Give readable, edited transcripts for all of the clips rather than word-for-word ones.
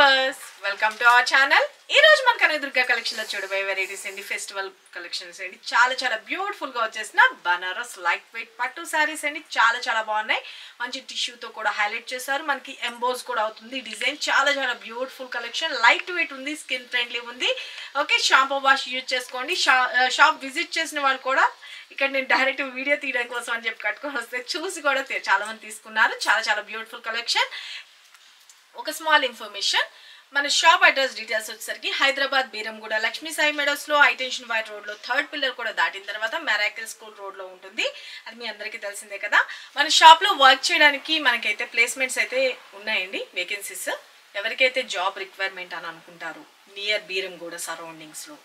Viewers welcome to our channel. ఈ రోజు మన కనకదుర్గ కలెక్షన్ లో చూడబోయే వెరైటీస్ అండి, ఫెస్టివల్ కలెక్షన్స్ అండి. చాలా బ్యూటిఫుల్ గా వచ్చేసిన బనారస్ లైట్ వెయిట్ పట్టు సారీస్ అండి. చాలా బాగున్నాయి. మంచి టిష్యూతో కూడా హైలైట్ చేశారు. మనకి ఎంబోస్ కూడా అవుతుంది డిజైన్. చాలా బ్యూటిఫుల్ కలెక్షన్. లైట్ వెయిట్ ఉంది, స్కిన్ ఫ్రెండ్లీ ఉంది. ఓకే, షాంపూ వాష్ యూజ్ చేసుకోండి. షాప్ విజిట్ చేసిన వాళ్ళు కూడా ఇక్కడ నేను డైరెక్ట్ వీడియో తీయడం కోసం అని చెప్పి కట్టుకొని వస్తే చూసి కూడా చాలా మంది తీసుకున్నారు. చాలా బ్యూటిఫుల్ కలెక్షన్. ఒక స్మాల్ ఇన్ఫర్మేషన్, మన షాప్ అడ్రస్ డీటెయిల్స్ వచ్చేసరికి హైదరాబాద్ బీరంగూడ లక్ష్మీ సాయి మెడోస్ లో హైటెన్షన్ వైట్ రోడ్ లో థర్డ్ పిల్లర్ కూడా దాటిన తర్వాత మెరాకిల్ స్కూల్ రోడ్ లో ఉంటుంది. అది మీ అందరికీ తెలిసిందే కదా. మన షాప్ లో వర్క్ చేయడానికి మనకైతే ప్లేస్మెంట్స్ అయితే ఉన్నాయండి, వేకెన్సీస్. ఎవరికైతే జాబ్ రిక్వైర్మెంట్ అని అనుకుంటారు నియర్ బీరంగూడ సరౌండింగ్స్ లో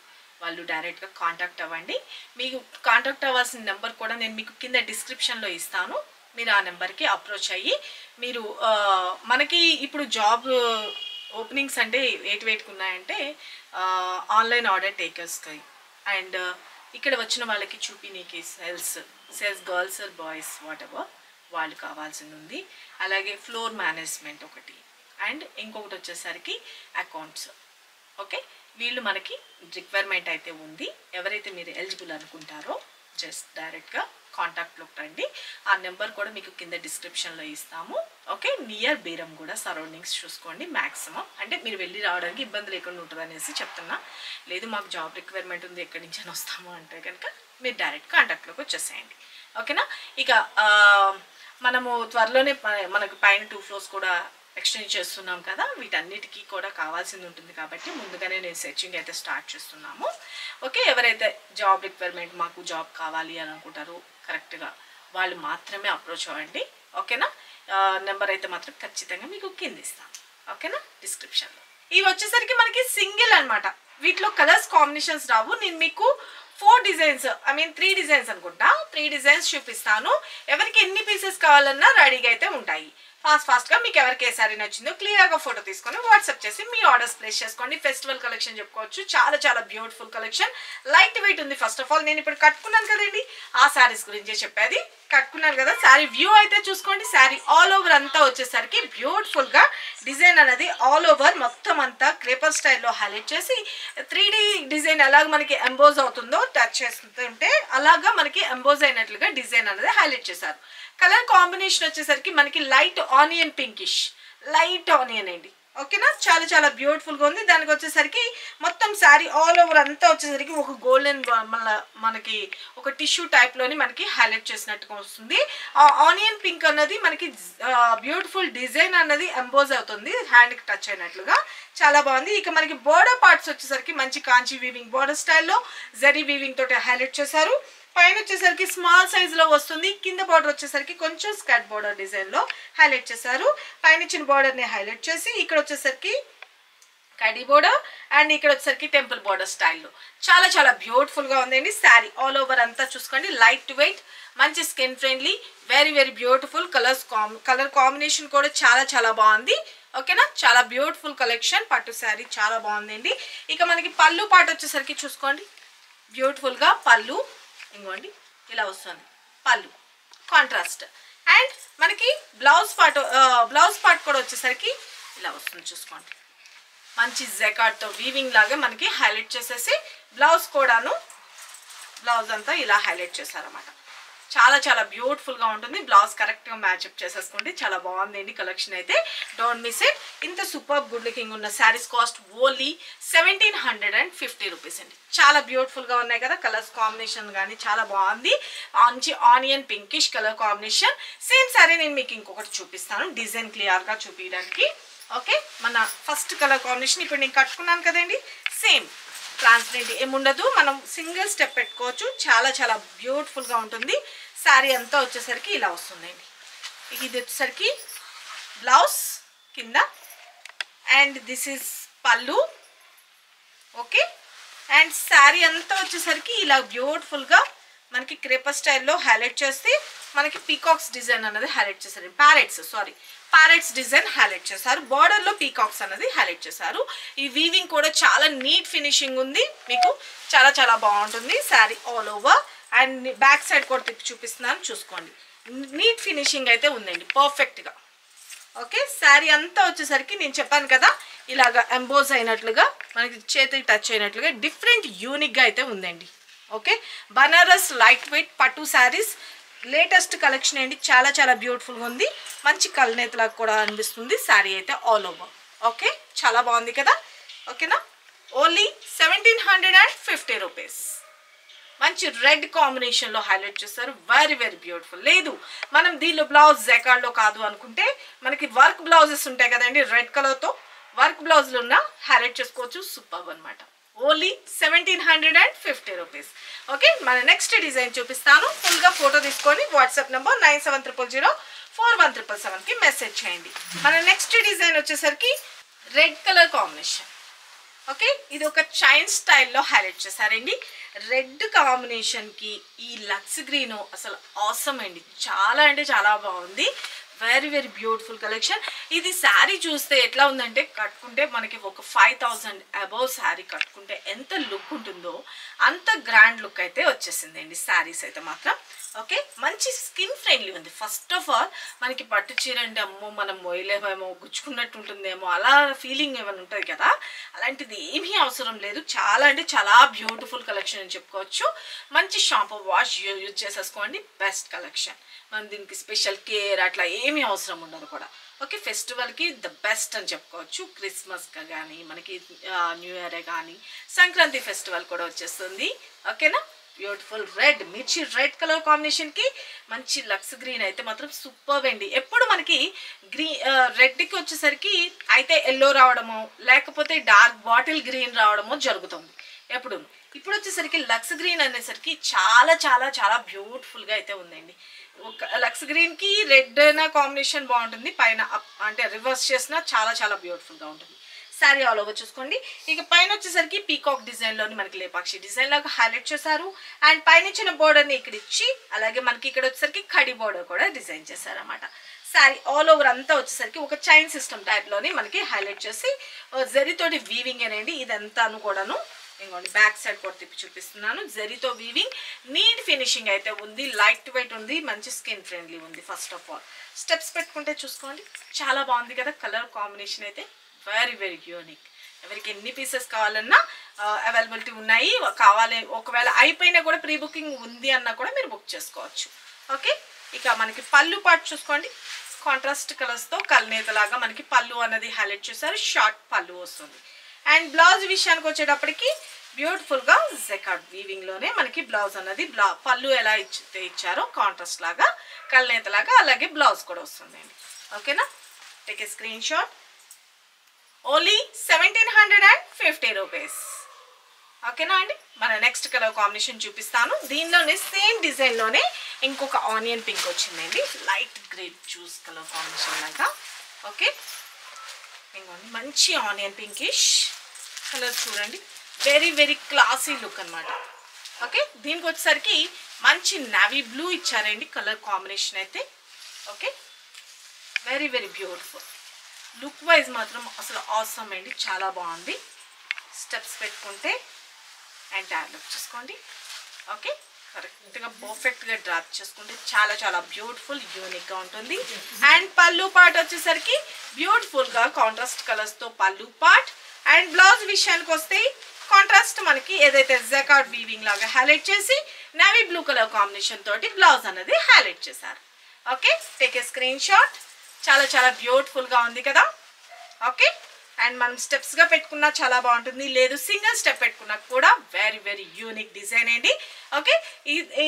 వాళ్ళు డైరెక్ట్గా కాంటాక్ట్ అవ్వండి. మీకు కాంటాక్ట్ అవ్వాల్సిన నెంబర్ కూడా నేను మీకు కింద డిస్క్రిప్షన్లో ఇస్తాను. మీరు ఆ నెంబర్కి అప్రోచ్ అయ్యి మీరు మనకి ఇప్పుడు జాబ్ ఓపెనింగ్స్ అంటే వేటికి ఉన్నాయంటే ఆన్లైన్ ఆర్డర్ టేకర్స్కి అండ్ ఇక్కడ వచ్చిన వాళ్ళకి చూపినీకి sales girls or boys whatever వాళ్ళు కావాల్సింది ఉంది. అలాగే ఫ్లోర్ మేనేజ్మెంట్ ఒకటి అండ్ ఇంకొకటి వచ్చేసరికి అకౌంట్స్. ఓకే, వీళ్ళు మనకి రిక్వైర్మెంట్ అయితే ఉంది. ఎవరైతే మీరు ఎలిజిబుల్ అనుకుంటారో జస్ట్ డైరెక్ట్గా కాంటాక్ట్లోకి రండి. ఆ నెంబర్ కూడా మీకు కింద డిస్క్రిప్షన్లో ఇస్తాము. ఓకే, నియర్ బీరంగూడ సరౌండింగ్స్ చూసుకోండి. మ్యాక్సిమం అంటే మీరు వెళ్ళి రావడానికి ఇబ్బంది లేకుండా ఉంటుంది అనేసి చెప్తున్నా. లేదు మాకు జాబ్ రిక్వైర్మెంట్ ఉంది ఎక్కడి నుంచి వస్తాము అంటే కనుక మీరు డైరెక్ట్ కాంటాక్ట్లోకి వచ్చేసేయండి. ఓకేనా. ఇక మనము త్వరలోనే మనకు పైన 2 floors కూడా ఎక్స్చేంజ్ చేస్తున్నాం కదా. వీటన్నిటికీ కూడా కావాల్సింది ఉంటుంది కాబట్టి ముందుగానే నేను సెర్చింగ్ అయితే స్టార్ట్ చేస్తున్నాము. ఓకే, ఎవరైతే జాబ్ రిక్వైర్మెంట్ మాకు జాబ్ కావాలి అని అనుకుంటారో కరెక్ట్గా వాళ్ళు మాత్రమే అప్రోచ్ అవ్వండి. ఓకేనా. నెంబర్ అయితే మాత్రం ఖచ్చితంగా మీకు కింద ఇస్తాను. ఓకేనా, డిస్క్రిప్షన్లో. ఇవి వచ్చేసరికి మనకి సింగిల్ అనమాట. వీటిలో కలర్స్ కాంబినేషన్స్ రావు. నేను మీకు 4 డిజైన్స్ 3 డిజైన్స్ అనుకుంటా. 3 డిజైన్స్ చూపిస్తాను. ఎవరికి ఎన్ని పీసెస్ కావాలన్నా రెడీగా అయితే ఉంటాయి. ఫాస్ట్గా మీకు ఎవరికి ఏ సారీ నచ్చిందో క్లియర్గా ఫోటో తీసుకొని వాట్సాప్ చేసి మీ ఆర్డర్స్ ప్లేస్ చేసుకోండి. ఫెస్టివల్ కలెక్షన్ చెప్పుకోవచ్చు. చాలా బ్యూటిఫుల్ కలెక్షన్. లైట్ వెయిట్ ఉంది. ఫస్ట్ ఆఫ్ ఆల్ నేను ఇప్పుడు కట్టుకున్నాను కదండి, ఆ శారీస్ గురించే చెప్పేది. కట్టుకున్నాను కదా, శారీ వ్యూ అయితే చూసుకోండి. శారీ ఆల్ ఓవర్ అంతా వచ్చేసరికి బ్యూటిఫుల్గా డిజైన్ అనేది ఆల్ ఓవర్ మొత్తం అంతా క్రేపర్ స్టైల్లో హైలైట్ చేసి 3D డిజైన్ ఎలాగ మనకి ఎంబోజ్ అవుతుందో టచ్ చేస్తుంటే అలాగా మనకి ఎంబోజ్ అయినట్లుగా డిజైన్ అనేది హైలైట్ చేశారు. కలర్ కాంబినేషన్ వచ్చేసరికి మనకి light onion pinkish, light onion అండి. ఓకేనా, చాలా బ్యూటిఫుల్గా ఉంది. దానికి వచ్చేసరికి మొత్తం శారీ ఆల్ ఓవర్ అంతా వచ్చేసరికి ఒక గోల్డెన్ మనకి ఒక టిష్యూ టైప్లోని మనకి హైలైట్ చేసినట్టుగా వస్తుంది. ఆ ఆనియన్ పింక్ అన్నది మనకి బ్యూటిఫుల్ డిజైన్ అన్నది ఎంబోజ్ అవుతుంది హ్యాండ్కి టచ్ అయినట్లుగా. చాలా బాగుంది. ఇక మనకి బోర్డర్ పార్ట్స్ వచ్చేసరికి మంచి కాంచి వీవింగ్ బోర్డర్ స్టైల్లో జరీ వీవింగ్ తోటి హైలైట్ చేశారు. పైన వచ్చేసరికి స్మాల్ సైజులో వస్తుంది. కింద బార్డర్ వచ్చేసరికి కొంచెం స్కర్ట్ బార్డర్ డిజైన్లో హైలైట్ చేశారు. పైన ఇచ్చిన బార్డర్ని హైలైట్ చేసి ఇక్కడ వచ్చేసరికి కడీ బార్డర్ అండ్ ఇక్కడ వచ్చేసరికి టెంపుల్ బార్డర్ స్టైల్లో చాలా బ్యూటిఫుల్గా ఉందండి. శారీ ఆల్ ఓవర్ అంతా చూసుకోండి. లైట్ వెయిట్, మంచి skin friendly, very beautiful colour combination కూడా చాలా బాగుంది. ఓకేనా, చాలా బ్యూటిఫుల్ కలెక్షన్. పట్టు శారీ చాలా బాగుందండి. ఇక మనకి పళ్ళు పాట వచ్చేసరికి చూసుకోండి. బ్యూటిఫుల్గా పళ్ళు ఇంకోండి ఇలా వస్తుంది. పళ్ళు కాంట్రాస్ట్ అండ్ మనకి బ్లౌజ్ పార్ట్ కూడా వచ్చేసరికి ఇలా వస్తుంది చూసుకోండి. మంచి జెకార్డ్తో వీవింగ్ లాగా మనకి హైలైట్ చేసేసి బ్లౌజ్ అంతా ఇలా హైలైట్ చేశారన్నమాట. చాలా బ్యూటిఫుల్గా ఉంటుంది. బ్లౌజ్ కరెక్ట్గా మ్యాచ్అప్ చేసేసుకోండి. చాలా బాగుందండి కలెక్షన్ అయితే. Don't miss it. ఇంత సూపర్ గుడ్ లుకింగ్ ఉన్న శారీస్ కాస్ట్ ఓన్లీ 1750 రూపీస్ అండి. చాలా బ్యూటిఫుల్గా ఉన్నాయి కదా. కలర్స్ కాంబినేషన్ కానీ చాలా బాగుంది. మంచి onion pinkish colour combination. Same sari నేను మీకు ఇంకొకటి చూపిస్తాను డిజైన్ క్లియర్గా చూపించడానికి. ఓకే, మన ఫస్ట్ కలర్ కాంబినేషన్ ఇప్పుడు నేను కట్టుకున్నాను కదండి. సేమ్ ట్రాన్స్పరెంట్ ఏముండదు, మనం సింగిల్ స్టెప్ పెట్టుకోవచ్చు. చాలా బ్యూటిఫుల్గా ఉంటుంది. శారీ అంతా వచ్చేసరికి ఇలా వస్తుందండి. ఇది వచ్చేసరికి బ్లౌజ్ కింద అండ్ దిస్ ఈజ్ పళ్ళు. ఓకే, అండ్ శారీ అంతా వచ్చేసరికి ఇలా బ్యూటిఫుల్గా మనకి క్రేపర్ స్టైల్లో హైలైట్ చేసి మనకి పీకాక్స్ డిజైన్ అనేది హైలైట్ చేశారు. ప్యారెట్స్ డిజైన్ హైలైట్ చేశారు. బార్డర్లో పీకాక్స్ అనేది హైలైట్ చేశారు. ఈ వీవింగ్ కూడా చాలా నీట్ ఫినిషింగ్ ఉంది. మీకు చాలా బాగుంటుంది sari all over. And back side కూడా తిప్పి చూపిస్తున్నాను చూసుకోండి. నీట్ ఫినిషింగ్ అయితే ఉందండి పర్ఫెక్ట్గా. ఓకే, శారీ అంతా వచ్చేసరికి నేను చెప్పాను కదా ఇలాగా ఎంబోజ్ అయినట్లుగా మనకి చేతికి టచ్ అయినట్లుగా డిఫరెంట్ యూనిక్గా అయితే ఉందండి. ఓకే, బనారస్ లైట్ వెయిట్ పట్టు శారీస్ లేటెస్ట్ కలెక్షన్ అండి. చాలా చాలా బ్యూటిఫుల్గా ఉంది. మంచి కల్నేతలాగా కూడా అనిపిస్తుంది శారీ అయితే ఆల్ ఓవర్. ఓకే, చాలా బాగుంది కదా. ఓకేనా, ఓన్లీ 1750 రూపీస్. మంచి రెడ్ కాంబినేషన్లో హైలైట్ చేస్తారు. Very very beautiful. లేదు మనం దీనిలో బ్లౌజ్ జెకార్డ్లో కాదు అనుకుంటే మనకి వర్క్ బ్లౌజెస్ ఉంటాయి కదండి, రెడ్ కలర్తో వర్క్ బ్లౌజ్లు ఉన్న హైలైట్ చేసుకోవచ్చు. సూపర్ అనమాట. Only 1750 rupees. ఓకే, మన నెక్స్ట్ డిజైన్ చూపిస్తాను. ఫుల్గా ఫోటో తీసుకొని వాట్సాప్ నెంబర్ 9700041777కి మెసేజ్ చేయండి. మన నెక్స్ట్ డిజైన్ వచ్చేసరికి రెడ్ కలర్ కాంబినేషన్. ఓకే, ఇది ఒక చైన్ స్టైల్లో హైలైట్ చేశారండి. రెడ్ కాంబినేషన్కి ఈ లక్స్ గ్రీన్ అసలు ఆసమ్ అండి. చాలా అంటే చాలా బాగుంది. Very very beautiful collection. ఇది శారీ చూస్తే ఎట్లా ఉందంటే కట్టుకుంటే మనకి ఒక 5000 అబౌవ్ శారీ కట్టుకుంటే ఎంత లుక్ ఉంటుందో అంత గ్రాండ్ లుక్ అయితే వచ్చేసిందండి శారీస్ అయితే మాత్రం. ఓకే, మంచి స్కిన్ ఫ్రెండ్లీ ఉంది. ఫస్ట్ ఆఫ్ ఆల్ మనకి పట్టు చీర అంటే అమ్మో మనం మొయ్యలేమో గుచ్చుకున్నట్టు ఉంటుందేమో అలా ఫీలింగ్ ఏమైనా ఉంటుంది కదా, అలాంటిది ఏమీ అవసరం లేదు. చాలా అంటే చాలా బ్యూటిఫుల్ కలెక్షన్ అని చెప్పుకోవచ్చు. మంచి షాంపూ వాష్ యూజ్ చేసేసుకోండి. Best collection. మనం దీనికి స్పెషల్ కేర్ అట్లా ఏమీ అవసరం ఉండదు కూడా. ఓకే, ఫెస్టివల్కి ద బెస్ట్ అని చెప్పుకోవచ్చు. క్రిస్మస్కి కానీ మనకి న్యూ ఇయర్ కానీ సంక్రాంతి ఫెస్టివల్ కూడా వచ్చేస్తుంది. ఓకేనా, బ్యూటిఫుల్ రెడ్ మిర్చి రెడ్ కలర్ కాంబినేషన్కి మంచి లక్స్ గ్రీన్ అయితే మాత్రం సూపర్ అండి. ఎప్పుడు మనకి రెడ్కి వచ్చేసరికి అయితే ఎల్లో రావడమో లేకపోతే డార్క్ బాటిల్ గ్రీన్ రావడమో జరుగుతుంది ఎప్పుడు. ఇప్పుడు వచ్చేసరికి లక్స్ గ్రీన్ అనేసరికి చాలా చాలా చాలా బ్యూటిఫుల్గా అయితే ఉందండి. ఒక లక్స్ గ్రీన్కి రెడ్ అయినా కాంబినేషన్ బాగుంటుంది. పైన అంటే రివర్స్ చేసినా చాలా చాలా బ్యూటిఫుల్గా ఉంటుంది. శారీ ఆల్ ఓవర్ చూసుకోండి. ఇక పైన వచ్చేసరికి పీకాక్ డిజైన్లోని మనకి లేపాక్షి డిజైన్ లాగా హైలైట్ చేశారు. అండ్ పైన ఇచ్చిన బోర్డర్ని ఇక్కడ ఇచ్చి అలాగే మనకి ఇక్కడ వచ్చేసరికి కడి బోర్డర్ కూడా డిజైన్ చేశారన్నమాట. శారీ ఆల్ ఓవర్ అంతా వచ్చేసరికి ఒక చైన్ సిస్టమ్ టైప్లోని మనకి హైలైట్ చేసి జరీతోటి వీవింగ్ అనేది ఇదంతాను కూడాను. ఇంకోండి బ్యాక్ సైడ్ కూడా తిప్పి చూపిస్తున్నాను. జరీతో వీవింగ్, నీట్ ఫినిషింగ్ అయితే ఉంది. లైట్ వెయిట్ ఉంది. మంచి స్కిన్ ఫ్రెండ్లీ ఉంది. ఫస్ట్ ఆఫ్ ఆల్ స్టెప్స్ పెట్టుకుంటే చూసుకోండి చాలా బాగుంది కదా. కలర్ కాంబినేషన్ అయితే వెరీ వెరీ యూనిక్. ఎవరికి ఎన్ని పీసెస్ కావాలన్నా అవైలబిలిటీ ఉన్నాయి. కావాలి ఒకవేళ అయిపోయినా కూడా ప్రీ బుకింగ్ ఉంది అన్నా కూడా మీరు బుక్ చేసుకోవచ్చు. ఓకే, ఇక మనకి పళ్ళు పాటు చూసుకోండి. కాంట్రాస్ట్ కలర్స్తో కల్నేతలాగా మనకి పళ్ళు అన్నది హైలైట్ చేశారు. షార్ట్ పళ్ళు వస్తుంది. అండ్ బ్లౌజ్ విషయానికి వచ్చేటప్పటికి బ్యూటిఫుల్గా జెకార్డ్ వీవింగ్లోనే మనకి బ్లౌజ్ అన్నది పళ్ళు ఎలా ఇచ్చారో కాంట్రాస్ట్ లాగా కల్నేతలాగా అలాగే బ్లౌజ్ కూడా వస్తుందండి. ఓకేనా, take a screen shot. Only 1750 rupees. ఓకేనా అండి, మన నెక్స్ట్ కలర్ కాంబినేషన్ చూపిస్తాను. దీనిలోనే సేమ్ డిజైన్లోనే ఇంకొక ఆనియన్ పింక్ వచ్చిందండి. Light grape juice colour combination లాగా. ఓకే, ఇంకోండి మంచి ఆనియన్ పింకిష్ కలర్ చూడండి. వెరీ వెరీ క్లాసీ లుక్ అనమాట. ఓకే, దీనికి వచ్చేసరికి మంచి నావీ బ్లూ ఇచ్చారండి కలర్ కాంబినేషన్ అయితే. Okay, very very beautiful. Look wise మాత్రం అసలు ఆసమ్ అండి. చాలా బాగుంది. స్టెప్స్ పెట్టుకుంటే ఎంటైర్ లుక్ చూసుకోండి. ఓకే, కరెక్ట్గా పర్ఫెక్ట్గా డ్రాప్ చేసుకుంటే చాలా చాలా బ్యూటిఫుల్ యూనిక్గా ఉంటుంది. అండ్ పళ్ళు పార్ట్ వచ్చేసరికి బ్యూటిఫుల్గా కాంట్రాస్ట్ కలర్స్తో పళ్ళు పార్ట్. అండ్ బ్లౌజ్ విషయానికి వస్తే కాంట్రాస్ట్ మనకి ఏదైతే జెకార్డ్ వీవింగ్ లాగా హైలైట్ చేసి నేవీ బ్లూ కలర్ కాంబినేషన్ తోటి బ్లౌజ్ అనేది హైలైట్ చేశారు. Okay, take a screen shot. చాలా చాలా బ్యూటిఫుల్గా ఉంది కదా. ఓకే, అండ్ మనం స్టెప్స్గా పెట్టుకున్నా చాలా బాగుంటుంది. లేదు సింగిల్ స్టెప్ పెట్టుకున్నా కూడా వెరీ వెరీ యూనిక్ డిజైన్ అండి. ఓకే,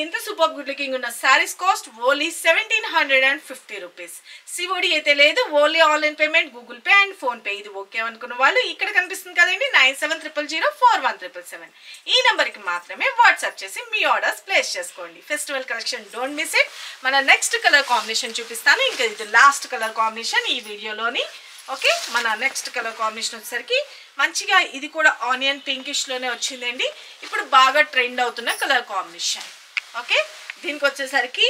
ఇంత సూపర్ గుడ్ లుకింగ్ ఉన్న saris cost only 1750 rupees. COD అయితే లేదు. Only online payment, Google pay and PhonePe. ఇది ఓకే అనుకున్న వాళ్ళు ఇక్కడ కనిపిస్తుంది కదండి 9700041777 ఈ నెంబర్కి మాత్రమే వాట్సాప్ చేసి మీ ఆర్డర్స్ ప్లేస్ చేసుకోండి. Festival collection don't miss it. మన నెక్స్ట్ కలర్ కాంబినేషన్ చూపిస్తాను. ఇంకా ఇది లాస్ట్ కలర్ కాంబినేషన్ ఈ వీడియోలోని. ఓకే, మన నెక్స్ట్ కలర్ కాంబినేషన్ వచ్చేసరికి మంచిగా ఇది కూడా ఆనియన్ పింకిష్లోనే వచ్చిందండి. ఇప్పుడు బాగా ట్రెండ్ అవుతున్న కలర్ కాంబినేషన్. ఓకే, దీనికి వచ్చేసరికి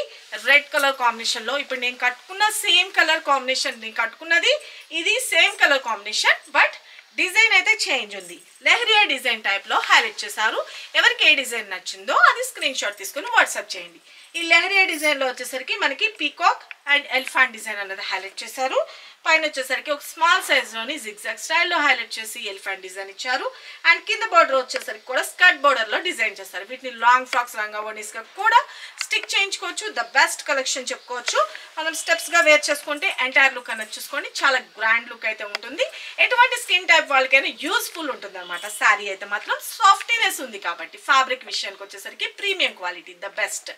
రెడ్ కలర్ కాంబినేషన్లో ఇప్పుడు నేను కట్టుకున్న సేమ్ కలర్ కాంబినేషన్, నేను కట్టుకున్నది ఇది same colour combination but design అయితే చేంజ్ ఉంది. లెహరియా డిజైన్ టైప్లో హైలైట్ చేశారు. ఎవరికి ఏ డిజైన్ నచ్చిందో అది స్క్రీన్ షాట్ తీసుకుని వాట్సాప్ చేయండి. ఈ లెహరియా డిజైన్లో వచ్చేసరికి మనకి పీకాక్ అండ్ ఎలిఫెంట్ డిజైన్ అన్నది హైలైట్ చేశారు. పైన వచ్చేసరికి ఒక స్మాల్ సైజ్లోని జిగ్జాగ్ స్టైల్లో హైలైట్ చేసి ఎలిఫెంట్ డిజైన్ ఇచ్చారు. అండ్ కింద బార్డర్ వచ్చేసరికి కూడా స్కర్ట్ బార్డర్లో డిజైన్ చేస్తారు. వీటిని లాంగ్ ఫ్రాక్స్ లంగా ఓనీస్గా కూడా స్టిక్ చేయించుకోవచ్చు. ద బెస్ట్ కలెక్షన్ చెప్పుకోవచ్చు. మనం స్టెప్స్గా వేర్ చేసుకుంటే ఎంటైర్ లుక్ అనేది చూసుకోండి, చాలా గ్రాండ్ లుక్ అయితే ఉంటుంది. ఎటువంటి స్కిన్ టైప్ వాళ్ళకైనా యూస్ఫుల్ ఉంటుంది అనమాట. శారీ అయితే మాత్రం సాఫ్ట్నెస్ ఉంది కాబట్టి ఫ్యాబ్రిక్ విషయానికి వచ్చేసరికి premium quality the best.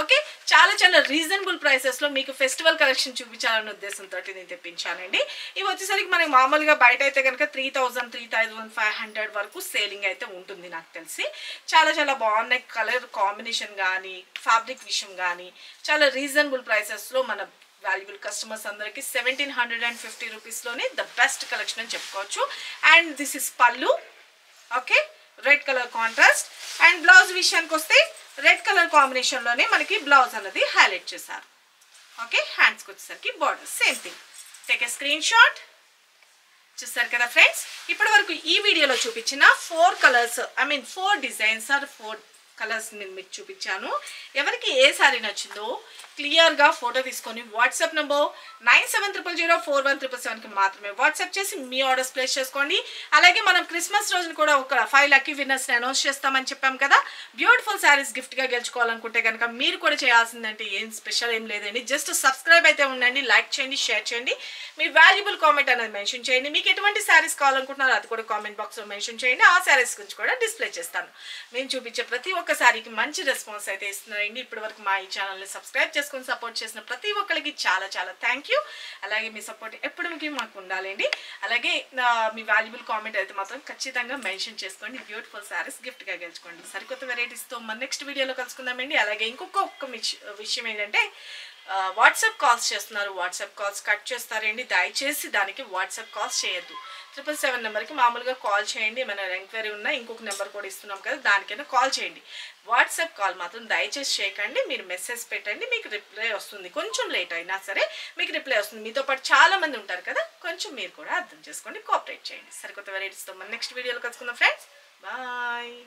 Okay, చాలా చాలా రీజనబుల్ ప్రైసెస్లో మీకు ఫెస్టివల్ కలెక్షన్ చూపించాలనే ఉద్దేశంతో నేను తెప్పించానండి. ఇవి వచ్చేసరికి మనకి మామూలుగా బయట అయితే కనుక 3,000-3,500 వరకు సేలింగ్ అయితే ఉంటుంది నాకు తెలిసి. చాలా చాలా బాగున్నాయి. కలర్ కాంబినేషన్ కానీ ఫ్యాబ్రిక్ విషయం కానీ చాలా రీజనబుల్ ప్రైసెస్లో మన వాల్యుబుల్ కస్టమర్స్ అందరికి 1,750 రూపీస్లోనే ద బెస్ట్ కలెక్షన్ అని చెప్పుకోవచ్చు. అండ్ దిస్ ఇస్ పళ్ళు. Okay, red colour contrast. And blouse విషయానికి వస్తే రెడ్ కలర్ కాంబినేషన్లోనే మనకి బ్లౌజ్ అన్నది హైలైట్ చేశారు. ఓకే, హ్యాండ్స్కి వచ్చేసరికి border same thing. Take a screen shot. చూస్తారు కదా ఫ్రెండ్స్, ఇప్పటి వరకు ఈ వీడియోలో చూపించిన 4 కలర్స్, 4 డిజైన్స్ ఆర్ 4 కలర్స్ నేను మీకు చూపించాను. ఎవరికి ఏ సారీ నచ్చిందో క్లియర్గా ఫోటో తీసుకొని వాట్సాప్ నెంబర్ 9700041777కి మాత్రమే వాట్సాప్ చేసి మీ ఆర్డర్స్ ప్లేస్ చేసుకోండి. అలాగే మనం క్రిస్మస్ రోజున కూడా ఒక 5 లక్కీ విన్నర్స్ని అనౌన్స్ చేస్తామని చెప్పాం కదా. బ్యూటిఫుల్ శారీస్ గిఫ్ట్గా గెలుచుకోవాలనుకుంటే కనుక మీరు కూడా చేయాల్సిందంటే ఏం స్పెషల్ ఏం లేదండి. జస్ట్ సబ్స్క్రైబ్ అయితే ఉండండి, లైక్ చేయండి, షేర్ చేయండి, మీ వాల్యుబుల్ కామెంట్ అనేది మెన్షన్ చేయండి. మీకు ఎటువంటి శారీస్ కావాలనుకుంటున్నారో అది కూడా కామెంట్ బాక్స్లో మెన్షన్ చేయండి. ఆ శారీస్ గురించి కూడా డిస్ప్లే చేస్తాను. మేము చూపించే ప్రతి ఒక్క శారీకి మంచి రెస్పాన్స్ అయితే ఇస్తున్నారండి. ఇప్పటి వరకు మా ఈ ఛానల్ని సబ్స్క్రైబ్ చేసుకొని సపోర్ట్ చేసిన ప్రతి ఒక్కరికి చాలా చాలా థ్యాంక్ యూ. అలాగే మీ సపోర్ట్ ఎప్పటికీ మాకు ఉండాలండి. అలాగే మీ వాల్యుబుల్ కామెంట్ అయితే మాత్రం ఖచ్చితంగా మెన్షన్ చేసుకోండి. బ్యూటిఫుల్ శారీస్ గిఫ్ట్గా గెలుచుకోండి. సరికొత్త వెరైటీస్తో మన నెక్స్ట్ వీడియోలో కలుసుకుందామండి. అలాగే ఇంకొక విషయం ఏంటంటే వాట్సాప్ కాల్స్ చేస్తున్నారు. వాట్సాప్ కాల్స్ కట్ చేస్తారండి. దయచేసి దానికి వాట్సాప్ కాల్స్ చేయొద్దు. 777 నెంబర్కి మామూలుగా కాల్ చేయండి. ఏమైనా ఎంక్వైరీ ఉన్నా ఇంకొక నెంబర్ కూడా ఇస్తున్నాం కదా, దానికైనా కాల్ చేయండి. వాట్సాప్ కాల్ మాత్రం దయచేసి చేయకండి. మీరు మెసేజ్ పెట్టండి, మీకు రిప్లై వస్తుంది. కొంచెం లేట్ అయినా సరే మీకు రిప్లై వస్తుంది. మీతో పాటు చాలా మంది ఉంటారు కదా, కొంచెం మీరు కూడా అర్థం చేసుకోండి, కోఆపరేట్ చేయండి. సరికొత్త వెరైటీస్తో మన నెక్స్ట్ వీడియోలో కలుసుకుందాం ఫ్రెండ్స్. బాయ్.